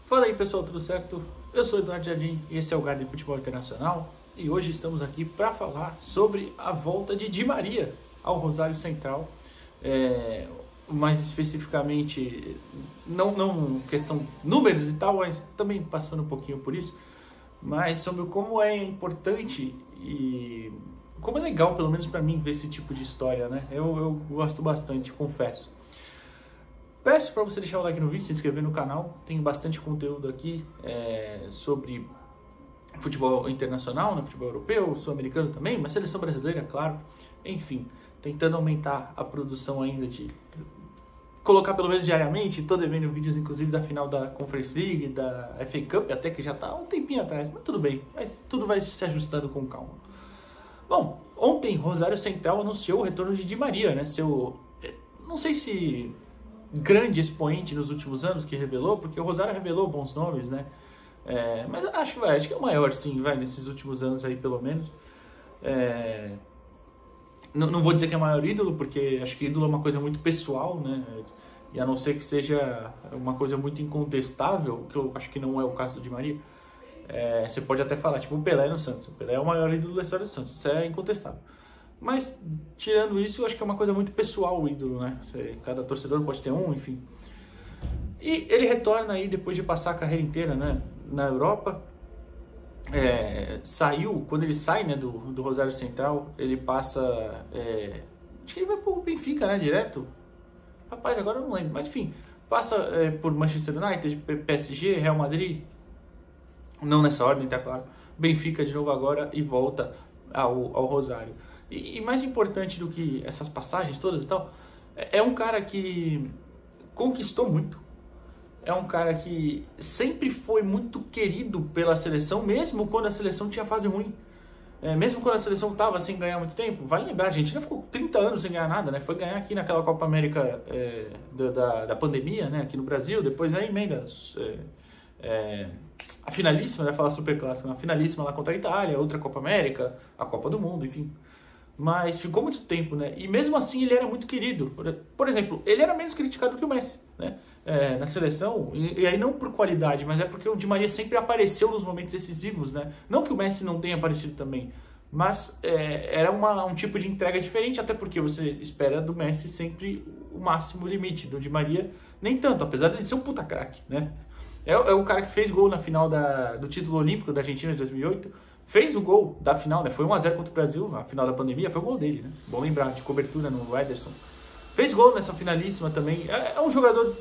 Fala aí pessoal, tudo certo? Eu sou Eduardo Jardim e esse é o Garden Futebol Internacional e hoje estamos aqui para falar sobre a volta de Di Maria ao Rosário Central, mais especificamente, não questão números e tal, mas também passando um pouquinho por isso, mas sobre como é importante e como é legal, pelo menos para mim, ver esse tipo de história, né? Eu gosto bastante, confesso. Peço para você deixar o like no vídeo, se inscrever no canal, tem bastante conteúdo aqui sobre futebol internacional, né? Futebol europeu, sul-americano também, mas seleção brasileira, claro. Enfim, tentando aumentar a produção ainda de colocar pelo menos diariamente, tô devendo vídeos inclusive da final da Conference League, da FA Cup, até que já tá um tempinho atrás, mas tudo bem, tudo vai se ajustando com calma. Bom, ontem Rosário Central anunciou o retorno de Di Maria, né? Não sei se grande expoente nos últimos anos que revelou, porque o Rosário revelou bons nomes, né? Mas acho que é o maior, sim, nesses últimos anos aí, pelo menos. Não vou dizer que é o maior ídolo, porque acho que ídolo é uma coisa muito pessoal, né? E a não ser que seja uma coisa muito incontestável, que eu acho que não é o caso do Di Maria, você pode até falar, tipo o Pelé no Santos. O Pelé é o maior ídolo da história do Santos, isso é incontestável. Mas, tirando isso, eu acho que é uma coisa muito pessoal o ídolo, né? Cada torcedor pode ter um, enfim. E ele retorna aí depois de passar a carreira inteira, né, na Europa. Quando ele sai, né, do Rosário Central, ele passa... acho que ele vai pro Benfica, né, direto? Rapaz, agora eu não lembro, mas enfim. Passa por Manchester United, PSG, Real Madrid. Não nessa ordem, tá claro. Benfica de novo agora e volta ao Rosário. E mais importante do que essas passagens todas e tal, é um cara que conquistou muito. É um cara que sempre foi muito querido pela seleção, mesmo quando a seleção tinha fase ruim. Mesmo quando a seleção estava sem ganhar muito tempo. Vale lembrar, a Argentina ficou 30 anos sem ganhar nada, né? Foi ganhar aqui naquela Copa América da pandemia, né? Aqui no Brasil. Depois a emenda... a finalíssima, né? Falar super clássico, a finalíssima lá contra a Itália, outra Copa América, a Copa do Mundo, enfim. Mas ficou muito tempo, né? E mesmo assim ele era muito querido. Por exemplo, ele era menos criticado que o Messi, né? Na seleção, e aí não por qualidade, mas é porque o Di Maria sempre apareceu nos momentos decisivos, né? Não que o Messi não tenha aparecido também, mas era um tipo de entrega diferente, até porque você espera do Messi sempre o máximo limite, do Di Maria nem tanto, apesar de ele ser um puta craque, né? É o cara que fez gol na final do título olímpico da Argentina de 2008, fez o gol da final, né? Foi 1-0 contra o Brasil, na final da pandemia, foi o gol dele, né? Bom lembrar, de cobertura no Ederson. Fez gol nessa finalíssima também. É um jogador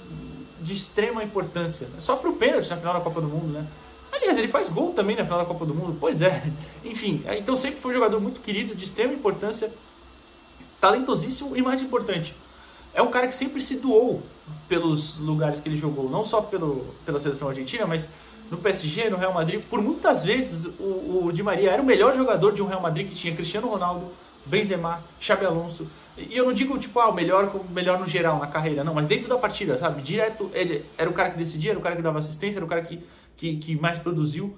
de extrema importância. Sofre o pênalti na final da Copa do Mundo, né? Aliás, ele faz gol também na final da Copa do Mundo. Pois é. Enfim, então sempre foi um jogador muito querido, de extrema importância, talentosíssimo e mais importante, é um cara que sempre se doou pelos lugares que ele jogou, não só pela seleção argentina, mas no PSG, no Real Madrid. Por muitas vezes o Di Maria era o melhor jogador de um Real Madrid que tinha Cristiano Ronaldo, Benzema, Xabi Alonso. E eu não digo tipo o melhor no geral na carreira, não, mas dentro da partida, sabe? Direto, ele era o cara que decidia, era o cara que dava assistência, era o cara que mais produziu.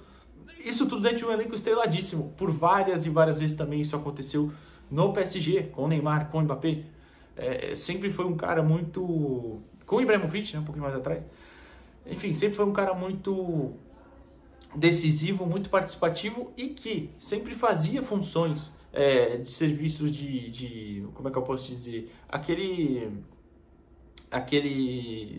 Isso tudo dentro de um elenco estreladíssimo. Por várias e várias vezes também isso aconteceu no PSG, com o Neymar, com o Mbappé. Sempre foi um cara muito... Com o Ibrahimovic, né, um pouquinho mais atrás. Enfim, sempre foi um cara muito decisivo, muito participativo e que sempre fazia funções de serviços como é que eu posso dizer?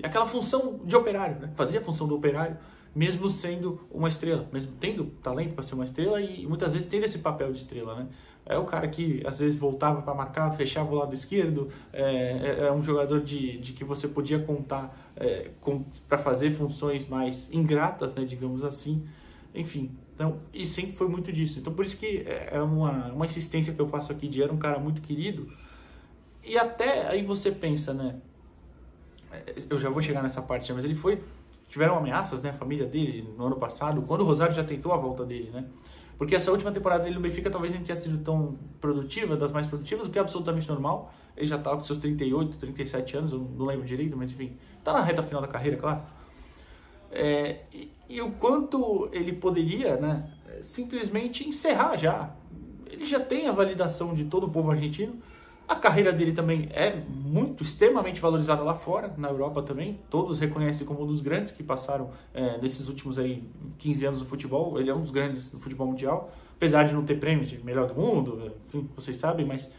Aquela função de operário, né? Fazia a função do operário, mesmo sendo uma estrela, mesmo tendo talento para ser uma estrela e muitas vezes tendo esse papel de estrela, né? É o cara que às vezes voltava para marcar, fechava o lado esquerdo, é um jogador de que você podia contar para fazer funções mais ingratas, né, digamos assim. Enfim, então, e sempre foi muito disso. Então por isso que é uma insistência que eu faço aqui de era um cara muito querido. E até aí você pensa, né? Eu já vou chegar nessa parte, mas tiveram ameaças, né, a família dele no ano passado, quando o Rosário já tentou a volta dele, né? Porque essa última temporada dele no Benfica talvez não tenha sido tão produtiva, das mais produtivas, o que é absolutamente normal. Ele já tá com seus 38, 37 anos, eu não lembro direito, mas enfim, tá na reta final da carreira, claro. E o quanto ele poderia, né, simplesmente encerrar já. Ele já tem a validação de todo o povo argentino, A carreira dele também é muito, extremamente valorizada lá fora, na Europa também. Todos reconhecem como um dos grandes que passaram nesses últimos aí 15 anos do futebol. Ele é um dos grandes do futebol mundial, apesar de não ter prêmio de melhor do mundo, enfim, vocês sabem, mas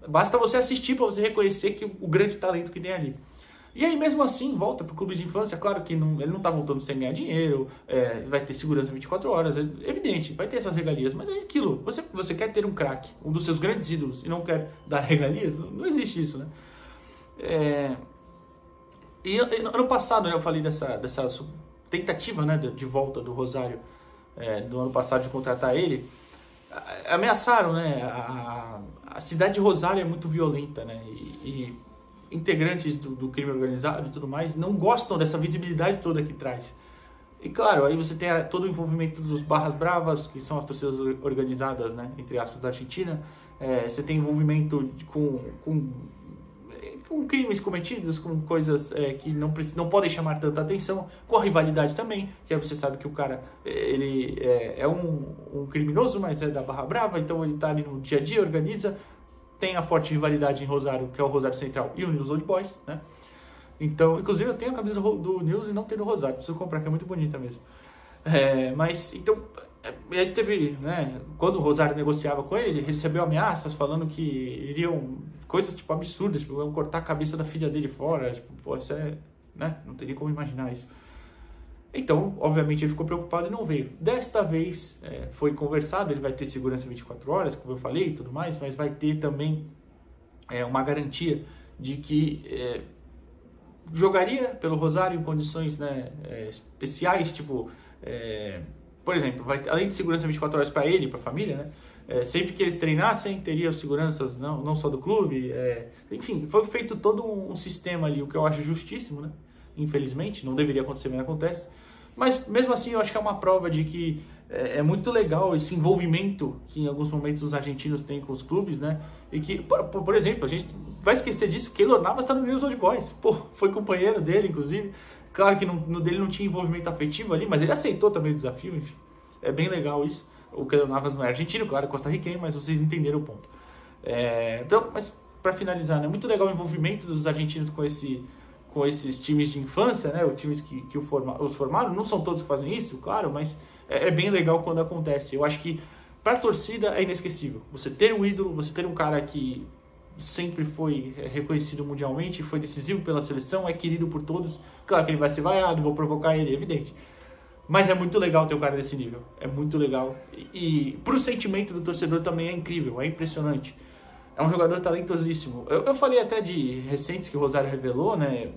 basta você assistir para você reconhecer que o grande talento que tem ali. E aí, mesmo assim, volta pro clube de infância. Claro que ele não tá voltando sem ganhar dinheiro, vai ter segurança 24 horas, é evidente, vai ter essas regalias. Mas é aquilo, você quer ter um craque, um dos seus grandes ídolos, e não quer dar regalias? Não existe isso, né? E ano passado, né, eu falei dessa tentativa, né, de volta do Rosário, do ano passado, de contratar ele. Ameaçaram, né? A cidade de Rosário é muito violenta, né? E integrantes do crime organizado e tudo mais não gostam dessa visibilidade toda que traz. E claro, aí você tem todo o envolvimento dos Barras Bravas, que são as torcidas organizadas, né, entre aspas, da Argentina. Você tem envolvimento com crimes cometidos, com coisas que não podem chamar tanta atenção, com a rivalidade também, que aí você sabe que o cara ele é um criminoso, mas é da Barra Brava, então ele tá ali no dia a dia, organiza. Tem a forte rivalidade em Rosário, que é o Rosário Central e o News Old Boys, né? Então, inclusive eu tenho a camisa do News e não tenho do Rosário, preciso comprar, que é muito bonita mesmo. Mas, então, aí teve, né, quando o Rosário negociava com ele recebeu ameaças falando que iriam, coisas, tipo, absurdas, tipo, iam cortar a cabeça da filha dele fora, tipo, pô, isso né, não teria como imaginar isso. Então, obviamente, ele ficou preocupado e não veio. Desta vez, foi conversado, ele vai ter segurança 24 horas, como eu falei e tudo mais, mas vai ter também uma garantia de que jogaria pelo Rosário em condições, né, especiais, tipo, por exemplo, além de segurança 24 horas para ele e para a família, né, sempre que eles treinassem, teria seguranças não só do clube, enfim, foi feito todo um sistema ali, o que eu acho justíssimo, né? Infelizmente, não deveria acontecer, mas acontece. Mas mesmo assim, eu acho que é uma prova de que é muito legal esse envolvimento que em alguns momentos os argentinos têm com os clubes, né? E que, por exemplo, a gente vai esquecer disso, Keylor Navas está no News Old Boys. Pô, foi companheiro dele, inclusive. Claro que no dele não tinha envolvimento afetivo ali, mas ele aceitou também o desafio, enfim. É bem legal isso. O Keylor Navas não é argentino, claro, é costarriquenho, mas vocês entenderam o ponto. Então, mas para finalizar, né? Muito legal o envolvimento dos argentinos com esses times de infância, né? Os times que os formaram. Não são todos que fazem isso, claro, mas é bem legal quando acontece. Eu acho que para a torcida é inesquecível. Você ter um ídolo, você ter um cara que sempre foi reconhecido mundialmente, foi decisivo pela seleção, é querido por todos. Claro que ele vai ser vaiado, vou provocar ele, é evidente. Mas é muito legal ter um cara desse nível. É muito legal. E pro sentimento do torcedor também é incrível, é impressionante. É um jogador talentosíssimo. Eu falei até de recentes que o Rosário revelou, né?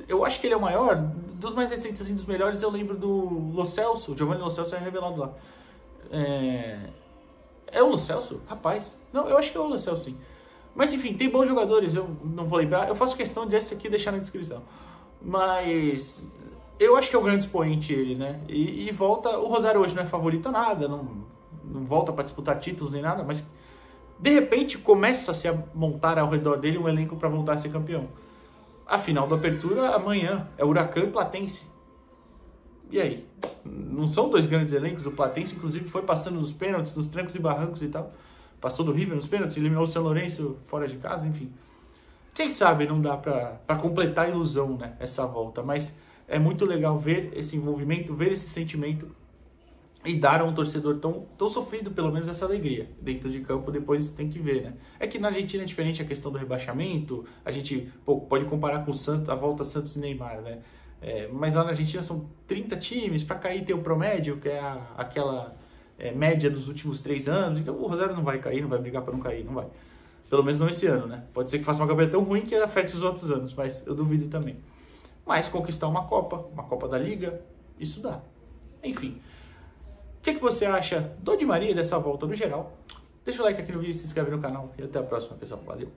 Eu acho que ele é o maior. Dos mais recentes, assim, dos melhores, eu lembro do Lo Celso. O Giovanni Lo Celso é revelado lá. É o Lo Celso? Rapaz. Não, eu acho que é o Lo Celso, sim. Mas, enfim, tem bons jogadores. Eu não vou lembrar. Eu faço questão desse aqui deixar na descrição. Mas eu acho que é o grande expoente ele, né? E volta... O Rosário hoje não é favorito a nada. Não volta para disputar títulos nem nada, mas... De repente, começa-se a montar ao redor dele um elenco para voltar a ser campeão. A final da apertura, amanhã, é Huracan e Platense. E aí? Não são dois grandes elencos? O Platense, inclusive, foi passando nos pênaltis, nos trancos e barrancos e tal. Passou do River nos pênaltis, eliminou o São Lourenço fora de casa, enfim. Quem sabe não dá para completar a ilusão, né? Essa volta. Mas é muito legal ver esse envolvimento, ver esse sentimento e dar a um torcedor tão sofrido, pelo menos, essa alegria dentro de campo. Depois tem que ver, né? É que na Argentina é diferente a questão do rebaixamento. A gente pode comparar com o Santos, a volta Santos e Neymar, né? Mas lá na Argentina são 30 times, para cair tem o promédio, que é aquela média dos últimos 3 anos. Então o Rosário não vai cair, não vai brigar para não cair, não vai. Pelo menos não esse ano, né? Pode ser que faça uma campanha tão ruim que afete os outros anos, mas eu duvido também. Mas conquistar uma Copa da Liga, isso dá. Enfim. O que você acha do Di Maria dessa volta no geral? Deixa o like aqui no vídeo, se inscreve no canal e até a próxima, pessoal. Valeu!